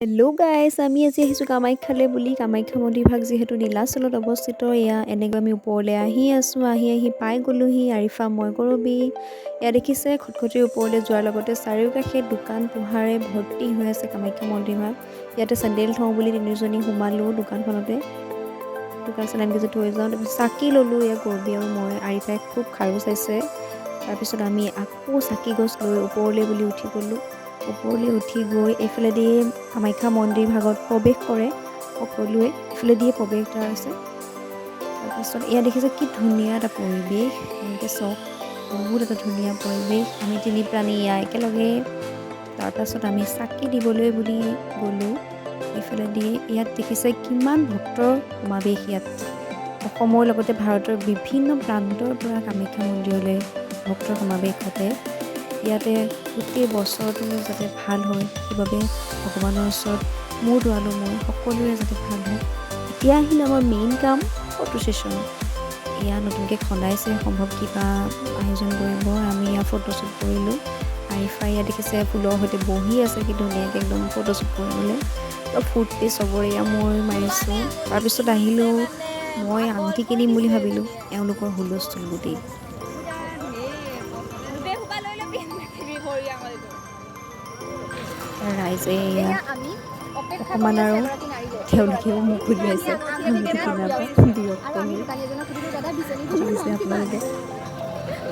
Hello' গাইছ, আমি আজি আহিছোঁ কামাখ্যালৈ বুলি। কামাখ্যা মন্দিৰভাগ যিহেতু নীলাচলত অৱস্থিত, এয়া এনেকৈ আমি ওপৰলৈ আহি আহি পাই গ'লোহি আৰিফা ময়গৰবী। এয়া দেখিছে খটখটিৰ ওপৰলৈ যোৱাৰ লগতে চাৰিওকাষে দোকান পোহাৰে ভৰ্তি হৈ আছে কামাখ্যা মন্দিৰভাগ। ইয়াতে চেণ্ডেল থওঁ বুলি তিনিজনী সোমালোঁ দোকানখনতে। দোকান চেণ্ডেলকেইযোৰ থৈ যাওঁ, তাৰপিছত চাকি ল'লোঁ। এয়া গৰবী আৰু মই। আৰিফাই খুব খাৰু চাইছে। তাৰপিছত আমি আকৌ চাকি গছ লৈ ওপৰলৈ বুলি উঠি গ'লোঁ। ওপৰলৈ উঠি গৈ এইফালেদি কামাখ্যা মন্দিৰ ভাগত প্ৰৱেশ কৰে সকলোৱে। এইফালেদিয়ে প্ৰৱেশদ্বাৰ আছে। তাৰপাছত এয়া দেখিছে কি ধুনীয়া এটা পৰিৱেশ, এনেকৈ চাওক বহুত এটা ধুনীয়া পৰিৱেশ। আমি তিনি প্ৰাণী এয়া একেলগে। তাৰপাছত আমি চাকি দিবলৈ বুলি গ'লোঁ এইফালেদি। ইয়াত দেখিছে কিমান ভক্তৰ সমাৱেশ। ইয়াত অসমৰ লগতে ভাৰতৰ বিভিন্ন প্ৰান্তৰ পৰা কামাখ্যা মন্দিৰলৈ ভক্তৰ সমাৱেশ ঘটে। ইয়াতে গোটেই বছৰটো যাতে ভাল হয় সেইবাবে ভগৱানৰ ওচৰত মোৰ দোৱালোঁ মই সকলোৰে যাতে ভাল হয়। এতিয়া আহিলে আমাৰ মেইন কাম ফটো ছেশ্যন। এয়া নতুনকৈ খন্দাইছে, সম্ভৱ কিবা আয়োজন কৰিব। আমি ইয়াত ফটোশ্বুট কৰিলোঁ। আৰিফাই ইয়াত দেখিছে ফুলৰ সৈতে বহি আছে কি ধুনীয়াকৈ একদম ফটোশ্বুট কৰিবলৈ। অলপ ফূৰ্তি চবৰে এয়া মই মাৰিছোঁ। তাৰপিছত আহিলোঁ মই আঙুঠি কিনিম বুলি ভাবিলোঁ, এওঁলোকৰ হুলস্থুল গোটেই। ৰাইজে অকণমান আৰু তেওঁলোকেও মুখ উলিয়াইছে আঙুঠি কিনাৰ পৰা বিৰক্ত হৈ। দেখিছে আপোনালোকে।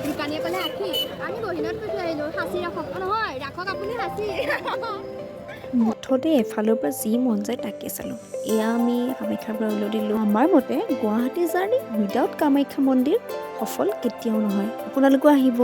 দোকানীয়ে ক'লে আখি আমি বহিনত কৈছোঁ আহিলোঁ সাঁচি ৰাখক, নহয় ৰাখক আপুনি সাঁচি। মুঠতে এফালৰ পৰা যি মন যায় তাকে চালোঁ। এয়া আমি কামাখ্যাৰ পৰা উলটি দিলোঁ। আমাৰ মতে গুৱাহাটী জাৰ্ণি উইদাউট কামাখ্যা মন্দিৰ সফল কেতিয়াও নহয়। আপোনালোকো আহিব।